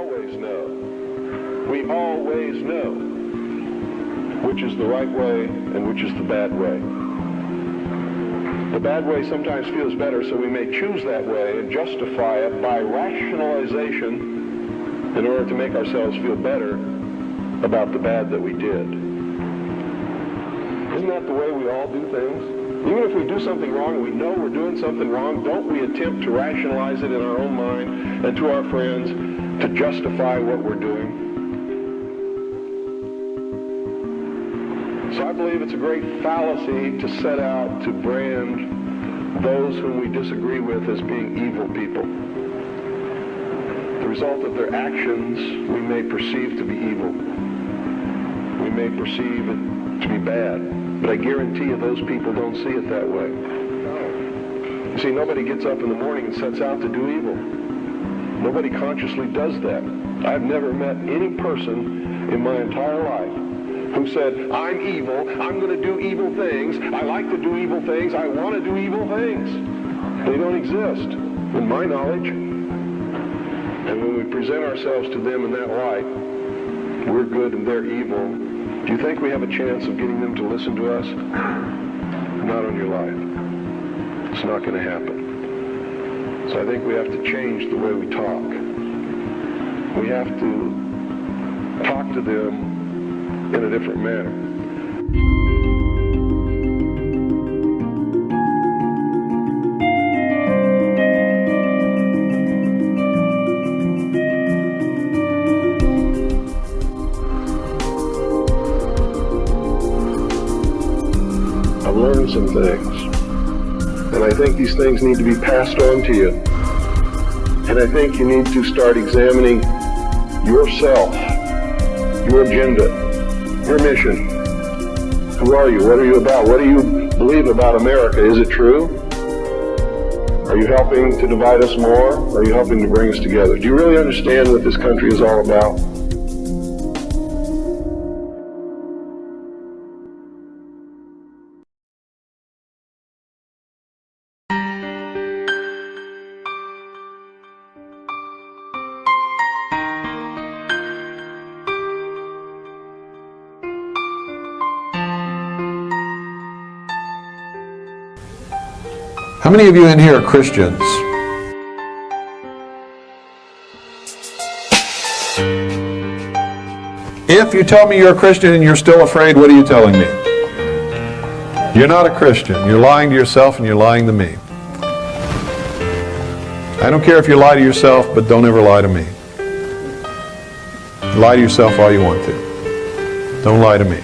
always know. We always know which is the right way and which is the bad way. The bad way sometimes feels better, so we may choose that way and justify it by rationalization in order to make ourselves feel better about the bad that we did. Isn't that the way we all do things? Even if we do something wrong and we know we're doing something wrong, don't we attempt to rationalize it in our own mind and to our friends to justify what we're doing? So I believe it's a great fallacy to set out to brand those whom we disagree with as being evil people. The result of their actions we may perceive to be evil. We may perceive it to be bad. But I guarantee you those people don't see it that way. You see, nobody gets up in the morning and sets out to do evil. Nobody consciously does that. I've never met any person in my entire life who said, I'm evil, I'm going to do evil things, I like to do evil things, I want to do evil things. They don't exist, in my knowledge. And when we present ourselves to them in that light, we're good and they're evil. Do you think we have a chance of getting them to listen to us? Not on your life. It's not going to happen. So I think we have to change the way we talk. We have to talk to them in a different manner. I've learned some things, and I think these things need to be passed on to you. And I think you need to start examining yourself, your agenda, your mission. Who are you? What are you about? What do you believe about America? Is it true? Are you helping to divide us more? Or are you helping to bring us together? Do you really understand what this country is all about? How many of you in here are Christians? If you tell me you're a Christian and you're still afraid, what are you telling me? You're not a Christian. You're lying to yourself and you're lying to me. I don't care if you lie to yourself, but don't ever lie to me. Lie to yourself all you want to. Don't lie to me.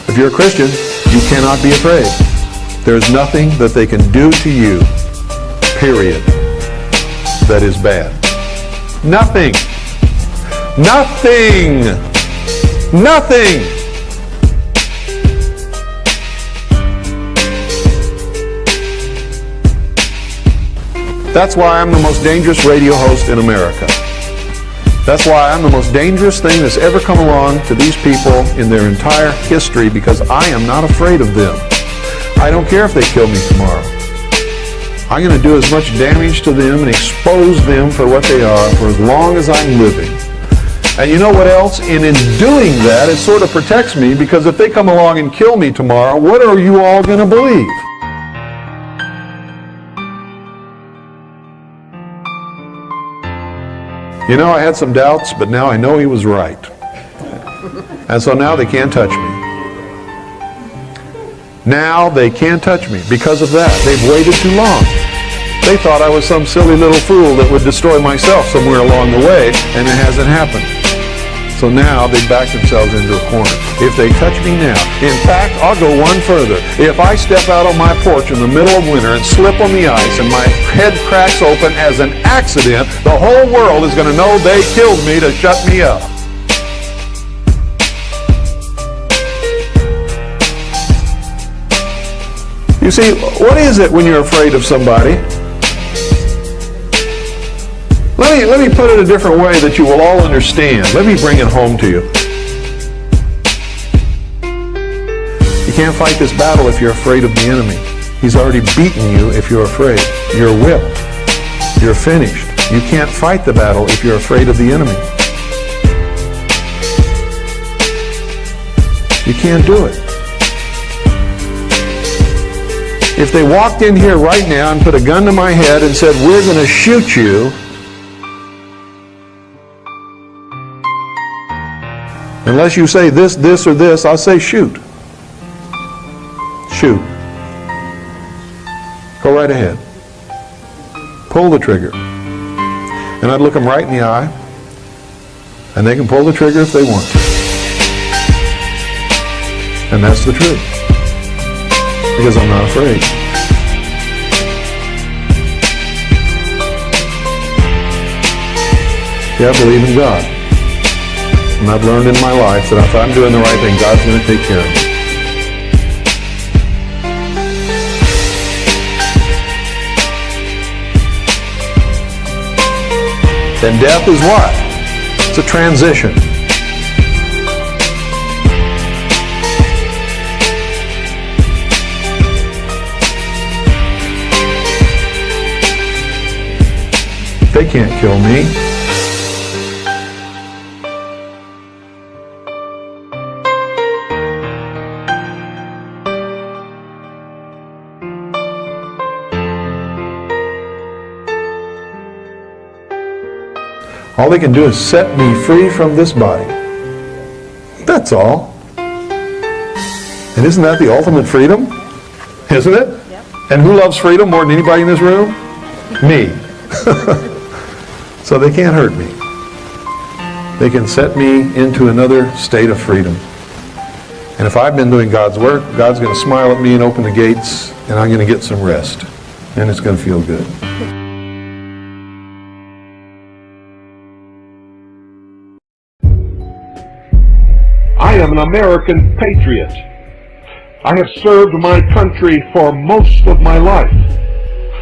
If you're a Christian, you cannot be afraid. There's nothing that they can do to you, period, that is bad. Nothing. Nothing. Nothing. That's why I'm the most dangerous radio host in America. That's why I'm the most dangerous thing that's ever come along to these people in their entire history, because I am not afraid of them. I don't care if they kill me tomorrow. I'm going to do as much damage to them and expose them for what they are for as long as I'm living. And you know what else? And in doing that, it sort of protects me, because if they come along and kill me tomorrow, what are you all going to believe? You know, I had some doubts, but now I know he was right. And so now they can't touch me. Now they can't touch me because of that. They've waited too long. They thought I was some silly little fool that would destroy myself somewhere along the way, and it hasn't happened. So now they back themselves into a corner. If they touch me now, in fact, I'll go one further. If I step out on my porch in the middle of winter and slip on the ice and my head cracks open as an accident, the whole world is going to know they killed me to shut me up. You see, what is it when you're afraid of somebody? Let me put it a different way that you will all understand. Let me bring it home to you. You can't fight this battle if you're afraid of the enemy. He's already beaten you if you're afraid. You're whipped. You're finished. You can't fight the battle if you're afraid of the enemy. You can't do it. If they walked in here right now and put a gun to my head and said, we're going to shoot you, unless you say this, this, or this, I'll say shoot. Shoot. Go right ahead. Pull the trigger. And I'd look them right in the eye, and they can pull the trigger if they want. And that's the truth. Because I'm not afraid. See, I believe in God. And I've learned in my life that if I'm doing the right thing, God's going to take care of me. Then death is what? It's a transition. They can't kill me. All they can do is set me free from this body. That's all. And isn't that the ultimate freedom? Isn't it? Yep. And who loves freedom more than anybody in this room? Me. So they can't hurt me. They can set me into another state of freedom. And if I've been doing God's work, God's going to smile at me and open the gates, and I'm going to get some rest. And it's going to feel good. I am an American patriot. I have served my country for most of my life.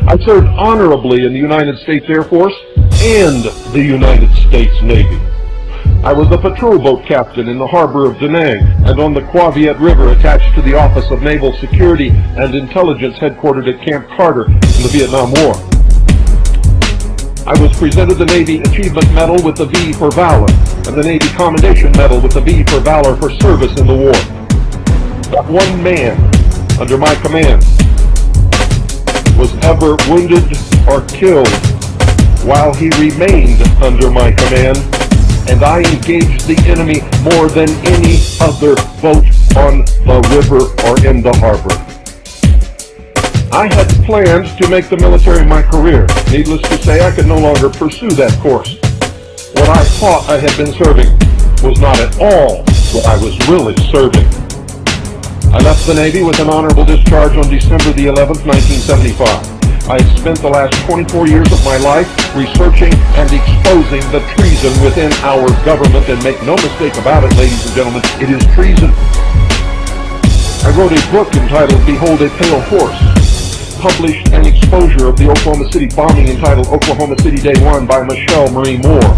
I served honorably in the United States Air Force and the United States Navy. I was a patrol boat captain in the harbor of Da Nang and on the Qua Viet River attached to the Office of Naval Security and Intelligence headquartered at Camp Carter in the Vietnam War. I was presented the Navy Achievement Medal with the V for Valor and the Navy Commendation Medal with the V for Valor for service in the war. Not one man under my command was ever wounded or killed while he remained under my command, and I engaged the enemy more than any other boat on the river or in the harbor. I had planned to make the military my career. Needless to say, I could no longer pursue that course. What I thought I had been serving was not at all what I was really serving. I left the Navy with an honorable discharge on December the 11th, 1975. I have spent the last 24 years of my life researching and exposing the treason within our government, and make no mistake about it, ladies and gentlemen, it is treason. I wrote a book entitled Behold a Pale Horse, published an exposure of the Oklahoma City bombing entitled Oklahoma City Day 1 by Michelle Marie Moore.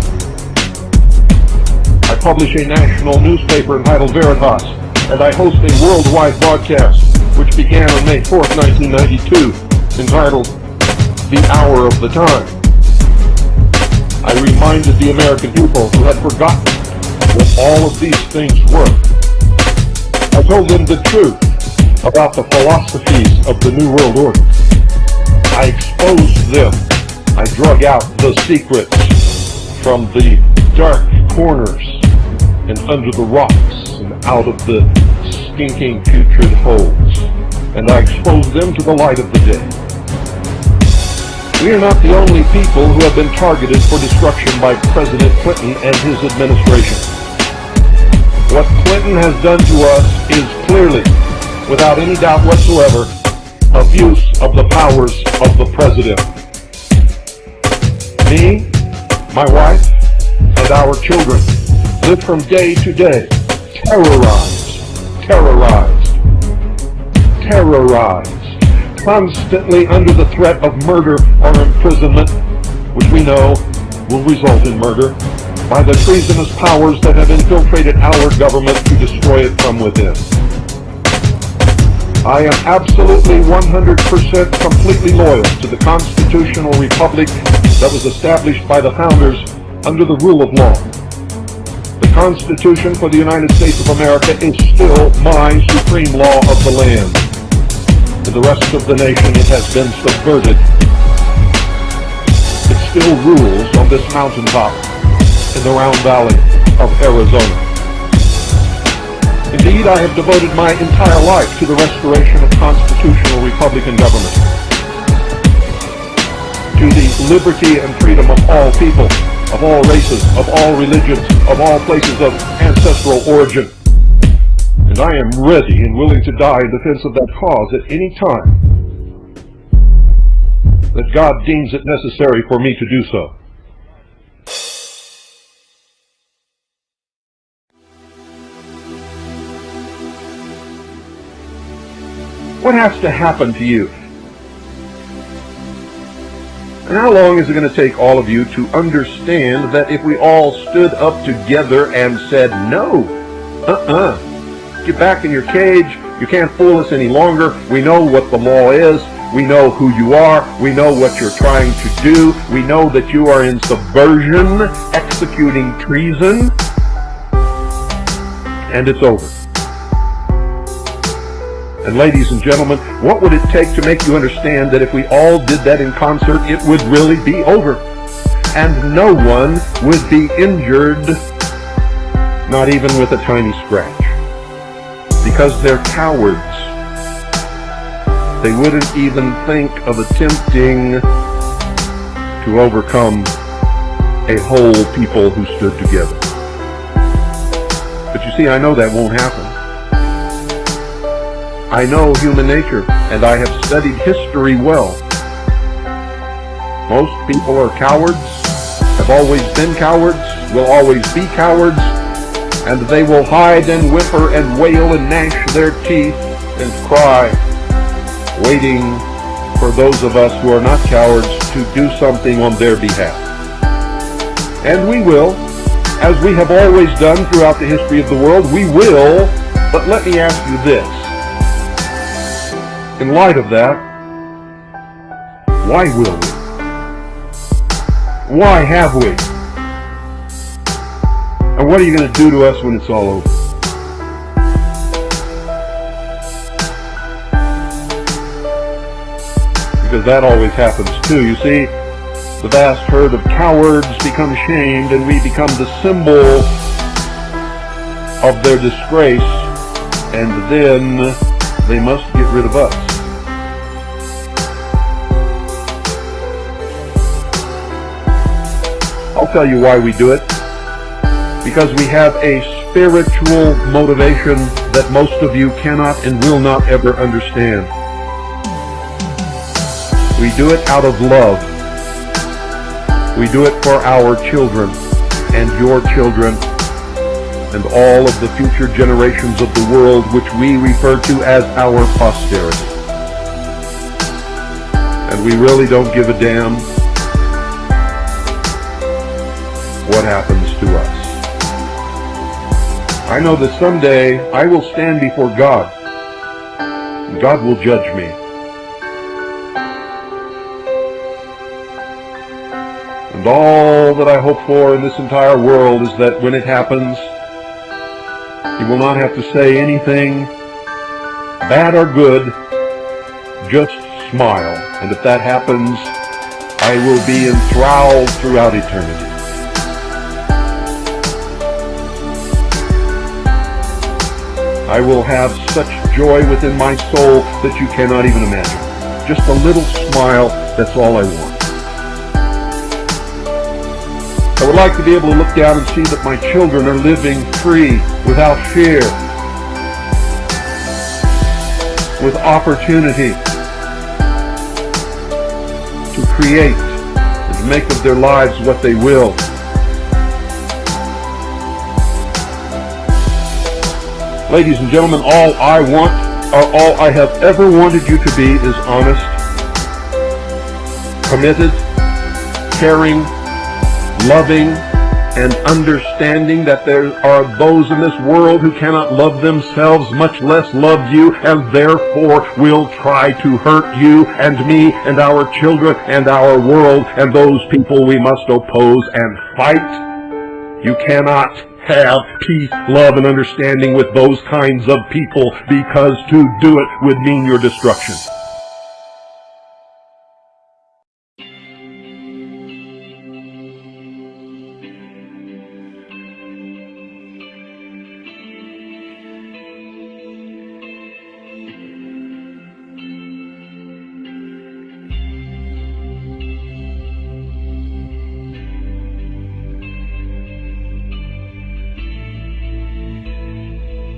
I publish a national newspaper entitled Veritas, and I host a worldwide broadcast which began on May 4th, 1992, entitled The Hour of the Time. I reminded the American people who had forgotten what all of these things were. I told them the truth about the philosophies of the New World Order. I exposed them. I drug out the secrets from the dark corners and under the rocks and out of the stinking putrid holes. And I exposed them to the light of the day. We are not the only people who have been targeted for destruction by President Clinton and his administration. What Clinton has done to us is clearly, without any doubt whatsoever, abuse of the powers of the president. Me, my wife, and our children live from day to day, terrorized, constantly under the threat of murder or imprisonment, which we know will result in murder, by the treasonous powers that have infiltrated our government to destroy it from within. I am absolutely 100% completely loyal to the constitutional republic that was established by the founders under the rule of law. The Constitution for the United States of America is still my supreme law of the land. In the rest of the nation, it has been subverted. It still rules on this mountaintop in the Round Valley of Arizona. Indeed, I have devoted my entire life to the restoration of constitutional Republican government, to the liberty and freedom of all people, of all races, of all religions, of all places of ancestral origin. And I am ready and willing to die in defense of that cause at any time that God deems it necessary for me to do so. What has to happen to you? And how long is it going to take all of you to understand that if we all stood up together and said, no, get back in your cage, you can't fool us any longer, we know what the law is, we know who you are, we know what you're trying to do, we know that you are in subversion, executing treason, and it's over. And ladies and gentlemen, what would it take to make you understand that if we all did that in concert, it would really be over? And no one would be injured, not even with a tiny scratch. Because they're cowards. They wouldn't even think of attempting to overcome a whole people who stood together. But you see, I know that won't happen. I know human nature, and I have studied history well. Most people are cowards, have always been cowards, will always be cowards, and they will hide and whimper and wail and gnash their teeth and cry, waiting for those of us who are not cowards to do something on their behalf. And we will, as we have always done throughout the history of the world, we will, but let me ask you this. In light of that, why will we? Why have we? And what are you going to do to us when it's all over? Because that always happens too. You see, the vast herd of cowards become shamed, and we become the symbol of their disgrace, and then they must get rid of us. I'll tell you why we do it. Because we have a spiritual motivation that most of you cannot and will not ever understand. We do it out of love. We do it for our children and your children and all of the future generations of the world, which we refer to as our posterity. And we really don't give a damn what happens to us. I know that someday I will stand before God, and God will judge me. And all that I hope for in this entire world is that when it happens, He will not have to say anything, bad or good, just smile. And if that happens, I will be enthralled throughout eternity. I will have such joy within my soul that you cannot even imagine. Just a little smile, that's all I want. I would like to be able to look down and see that my children are living free, without fear, with opportunity to create and make of their lives what they will. Ladies and gentlemen, all I want, or all I have ever wanted you to be, is honest, committed, caring, loving, and understanding that there are those in this world who cannot love themselves, much less love you, and therefore will try to hurt you and me and our children and our world, and those people we must oppose and fight. You cannot have peace, love, and understanding with those kinds of people, because to do it would mean your destruction.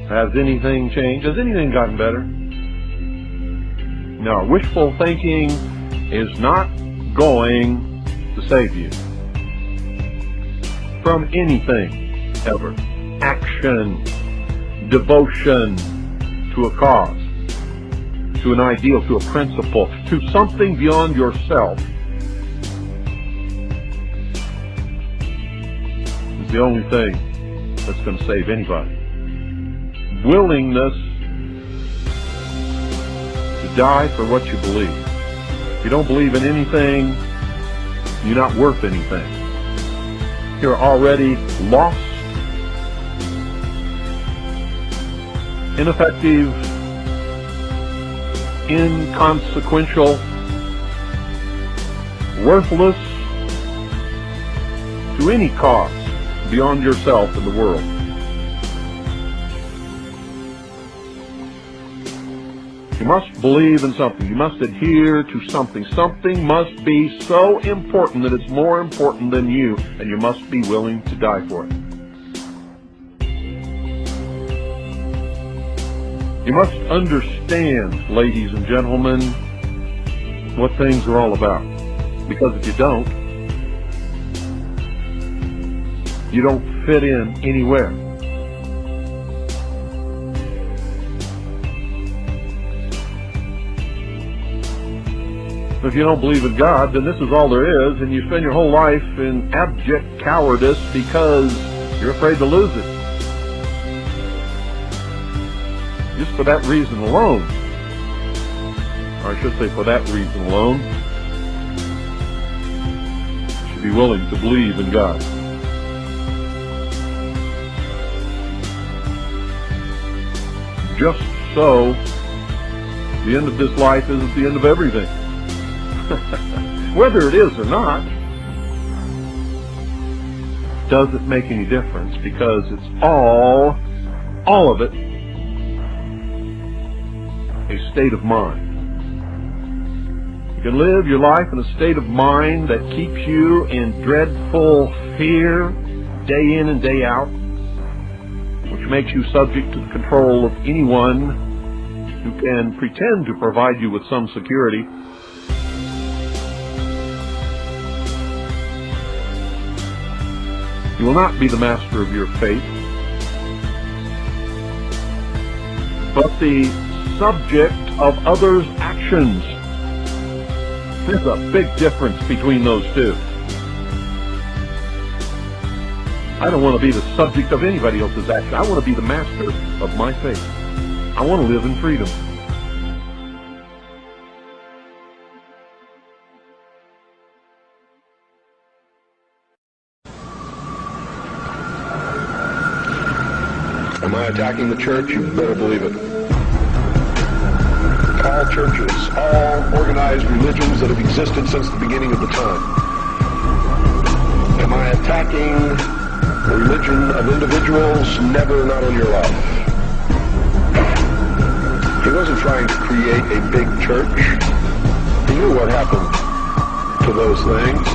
Has anything changed? Has anything gotten better? No. Wishful thinking is not going to save you from anything ever. Action, devotion to a cause, to an ideal, to a principle, to something beyond yourself is the only thing that's going to save anybody. Willingness to die for what you believe. If you don't believe in anything, you're not worth anything. You're already lost, ineffective, inconsequential, worthless to any cause beyond yourself in the world. You must believe in something. You must adhere to something. Something must be so important that it's more important than you, and you must be willing to die for it. You must understand, ladies and gentlemen, what things are all about. Because if you don't fit in anywhere. If you don't believe in God, then this is all there is, and you spend your whole life in abject cowardice because you're afraid to lose it. Just for that reason alone, or I should say for that reason alone, you should be willing to believe in God. Just so, the end of this life isn't the end of everything. Whether it is or not doesn't make any difference, because it's all of it, a state of mind. You can live your life in a state of mind that keeps you in dreadful fear day in and day out, which makes you subject to the control of anyone who can pretend to provide you with some security. You will not be the master of your fate, but the subject of others' actions. There's a big difference between those two. I don't want to be the subject of anybody else's action. I want to be the master of my fate. I want to live in freedom. Am I attacking the church? You better believe it. All churches, all organized religions that have existed since the beginning of the time. Am I attacking the religion of individuals? Never, not on your life. He wasn't trying to create a big church. He knew what happened to those things.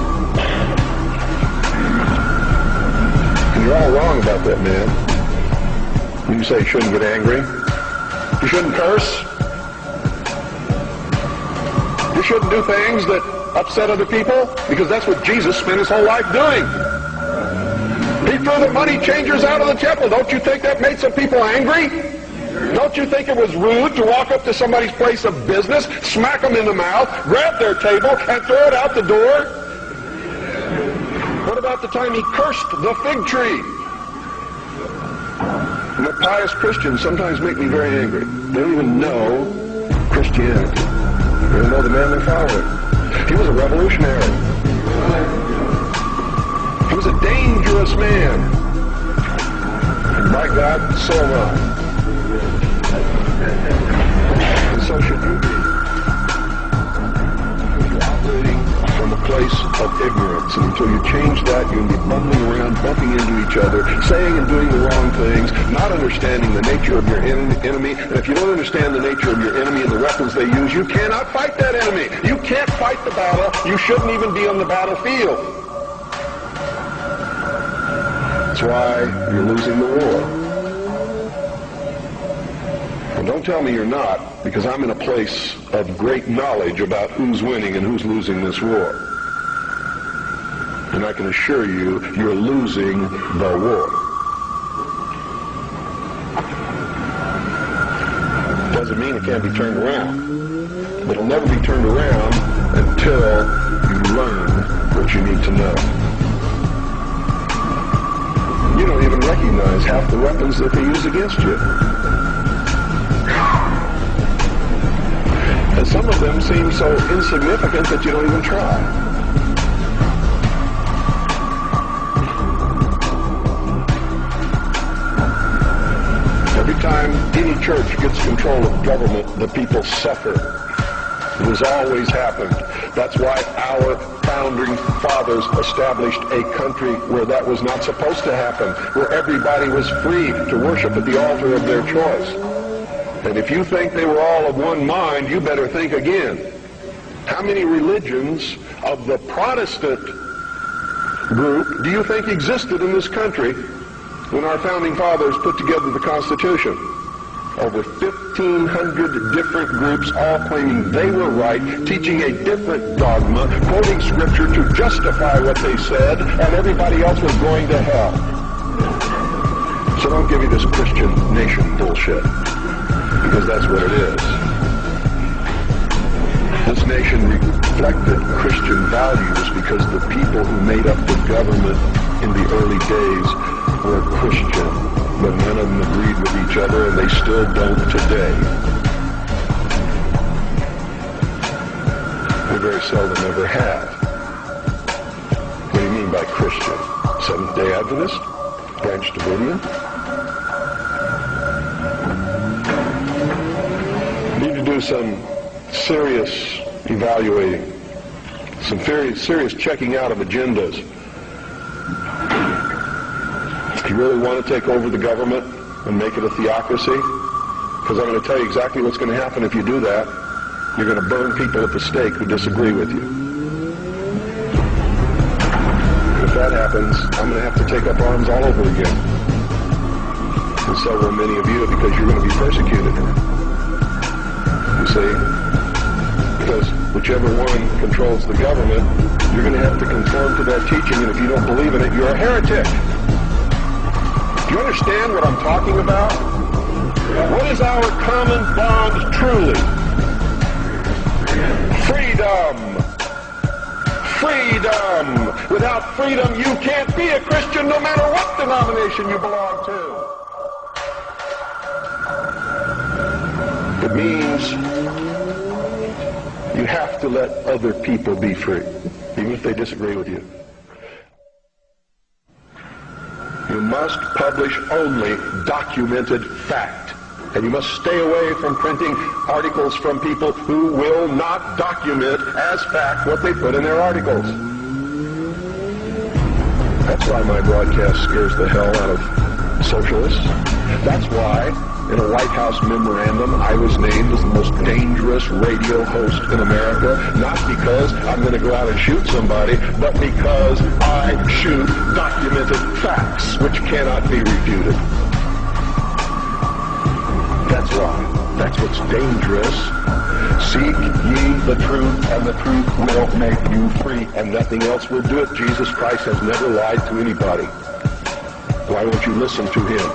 And you're all wrong about that, man. You say you shouldn't get angry. You shouldn't curse. You shouldn't do things that upset other people, because that's what Jesus spent his whole life doing. He threw the money changers out of the temple. Don't you think that made some people angry? Don't you think it was rude to walk up to somebody's place of business, smack them in the mouth, grab their table, and throw it out the door? What about the time he cursed the fig tree? And the pious Christians sometimes make me very angry. They don't even know Christianity. They don't know the man they're following. He was a revolutionary. He was a dangerous man. And by God, so am I. And so should you be. You're operating from a place of ignorance. And until you change that, you'll be bumbling around, bumping into each other, saying and doing the wrong things, not understanding the nature of your enemy. And if you don't understand the nature of your enemy and the weapons they use, you cannot fight that enemy. You can't fight the battle. You shouldn't even be on the battlefield. That's why you're losing the war. And don't tell me you're not, because I'm in a place of great knowledge about who's winning and who's losing this war. And I can assure you, you're losing the war. Doesn't mean it can't be turned around. But it'll never be turned around until you learn what you need to know. You don't even recognize half the weapons that they use against you. And some of them seem so insignificant that you don't even try. Every time any church gets control of government, the people suffer. It has always happened. That's why our founding fathers established a country where that was not supposed to happen, where everybody was free to worship at the altar of their choice. And if you think they were all of one mind, you better think again. How many religions of the Protestant group do you think existed in this country when our founding fathers put together the Constitution? Over 1,500 different groups, all claiming they were right, teaching a different dogma, quoting Scripture to justify what they said, and everybody else was going to hell. So don't give me this Christian nation bullshit, because that's what it is. This nation reflected Christian values because the people who made up the government in the early days were Christian. But none of them agreed with each other, and they still don't today. They very seldom ever have. What do you mean by Christian? Seventh-day Adventist? Branch Davidian? Need to do some serious evaluating, some very serious checking out of agendas. If you really want to take over the government and make it a theocracy, because I'm going to tell you exactly what's going to happen if you do that. You're going to burn people at the stake who disagree with you. If that happens, I'm going to have to take up arms all over again. And so will many of you, because you're going to be persecuted. You see? Because whichever one controls the government, you're going to have to conform to that teaching, and if you don't believe in it, you're a heretic. Do you understand what I'm talking about? What is our common bond truly? Freedom! Freedom! Without freedom, you can't be a Christian no matter what denomination you belong to. It means you have to let other people be free, even if they disagree with you. You must publish only documented fact. And you must stay away from printing articles from people who will not document as fact what they put in their articles. That's why my broadcast scares the hell out of socialists. That's why in a White House memorandum I was named as the most dangerous radio host in America, not because I'm going to go out and shoot somebody, but because I shoot documented facts which cannot be refuted. That's why. That's what's dangerous. Seek ye the truth, and the truth will make you free, and nothing else will do it. Jesus Christ has never lied to anybody. Why won't you listen to him?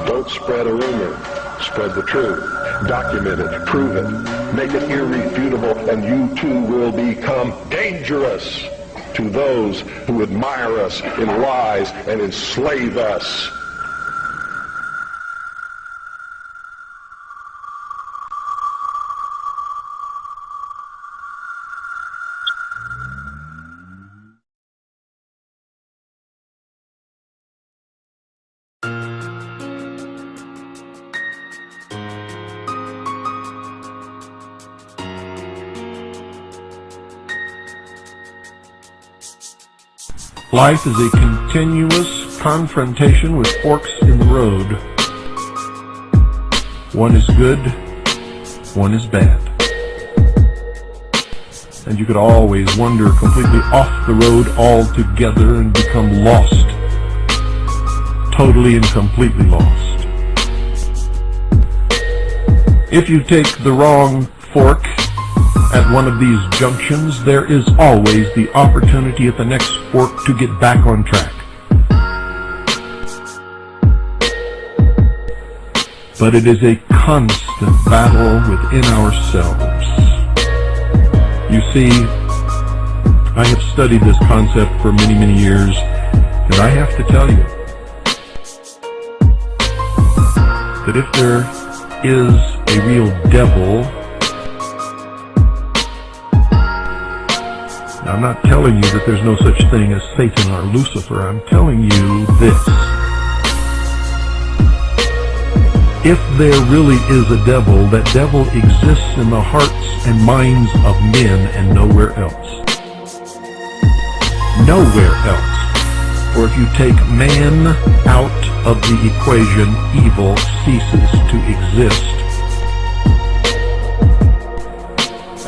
Don't spread a rumor. Spread the truth. Document it. Prove it. Make it irrefutable, and you too will become dangerous. to those who admire us in lies and enslave us. Life is a continuous confrontation with forks in the road. One is good, one is bad. And you could always wander completely off the road altogether and become lost. Totally and completely lost. If you take the wrong fork at one of these junctions, there is always the opportunity at the next fork to get back on track. But it is a constant battle within ourselves. You see, I have studied this concept for many, many years, and I have to tell you that if there is a real devil, I'm not telling you that there's no such thing as Satan or Lucifer. I'm telling you this. If there really is a devil, that devil exists in the hearts and minds of men and nowhere else. Nowhere else. For if you take man out of the equation, evil ceases to exist.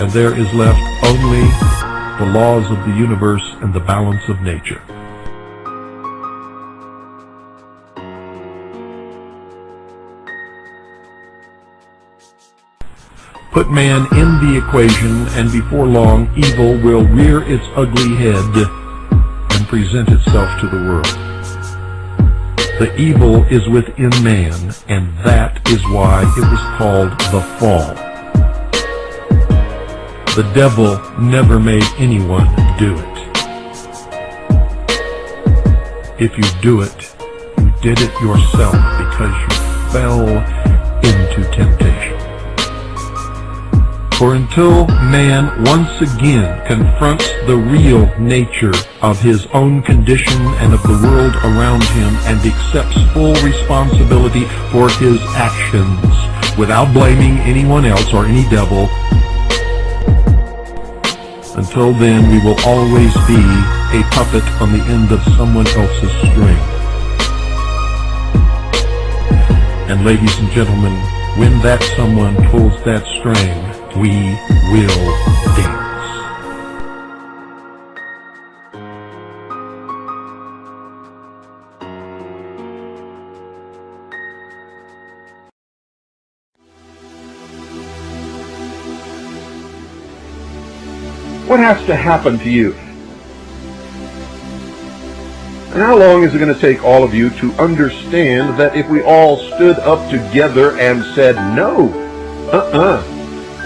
And there is left only the laws of the universe and the balance of nature. Put man in the equation, and before long, evil will rear its ugly head and present itself to the world. The evil is within man, and that is why it was called the fall. The devil never made anyone do it. If you do it, you did it yourself because you fell into temptation. For until man once again confronts the real nature of his own condition and of the world around him and accepts full responsibility for his actions without blaming anyone else or any devil, until then, we will always be a puppet on the end of someone else's string. And ladies and gentlemen, when that someone pulls that string, we will dance. What has to happen to you? And how long is it going to take all of you to understand that if we all stood up together and said, no,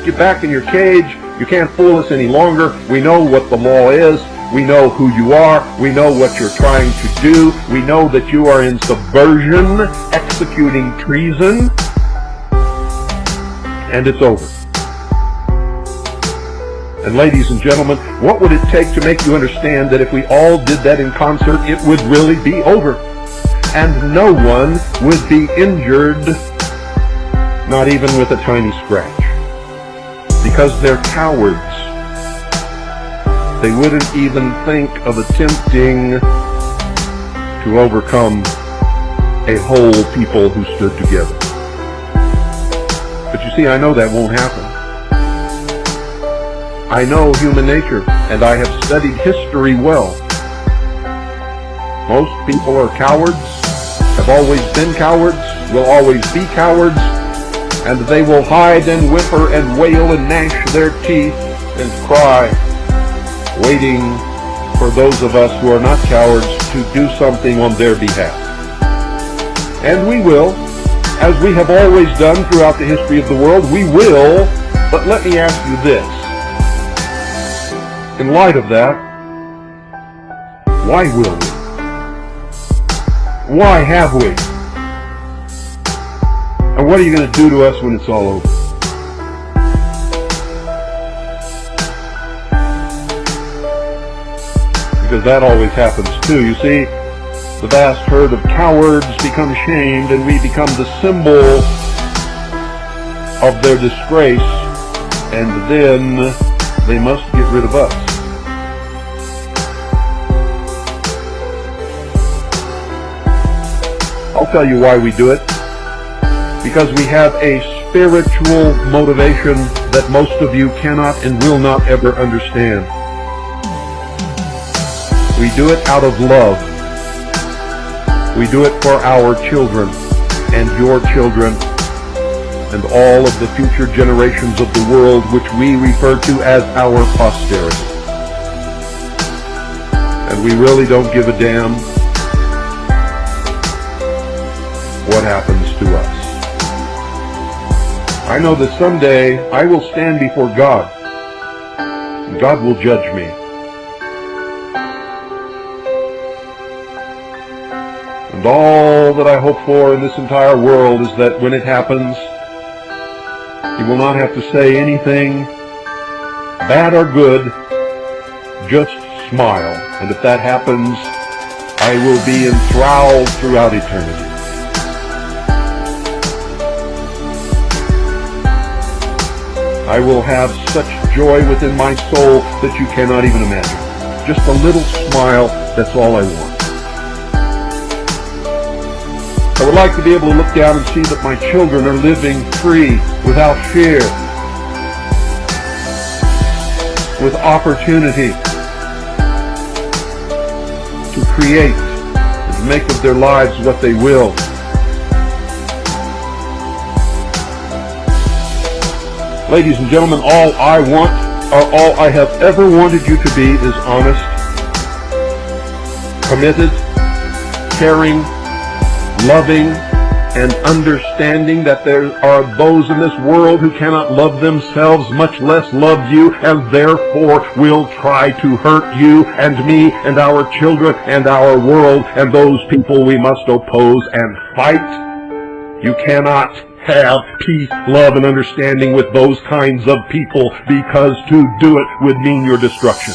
get back in your cage, you can't fool us any longer, we know what the law is, we know who you are, we know what you're trying to do, we know that you are in subversion, executing treason, and it's over. And ladies and gentlemen, what would it take to make you understand that if we all did that in concert, it would really be over? And no one would be injured, not even with a tiny scratch. Because they're cowards. They wouldn't even think of attempting to overcome a whole people who stood together. But you see, I know that won't happen. I know human nature, and I have studied history well. Most people are cowards, have always been cowards, will always be cowards, and they will hide and whimper and wail and gnash their teeth and cry, waiting for those of us who are not cowards to do something on their behalf. And we will, as we have always done throughout the history of the world, we will, but let me ask you this. In light of that, Why will we? Why have we? And what are you going to do to us when it's all over? Because that always happens too. You see, the vast herd of cowards become shamed, and we become the symbol of their disgrace, and then they must get rid of us. I'll tell you why we do it. Because we have a spiritual motivation that most of you cannot and will not ever understand. We do it out of love. We do it for our children and your children and all of the future generations of the world, which we refer to as our posterity. And we really don't give a damn what happens to us. I know that someday I will stand before God, and God will judge me. And all that I hope for in this entire world is that when it happens, you will not have to say anything, bad or good, just smile. And if that happens, I will be enthralled throughout eternity. I will have such joy within my soul that you cannot even imagine. Just a little smile, that's all I want. I would like to be able to look down and see that my children are living free, without fear, with opportunity to create and make of their lives what they will. Ladies and gentlemen, all I want, or all I have ever wanted you to be, is honest, committed, caring, loving, and understanding that there are those in this world who cannot love themselves, much less love you, and therefore will try to hurt you and me and our children and our world, and those people we must oppose and fight. You cannot have peace, love, and understanding with those kinds of people, because to do it would mean your destruction.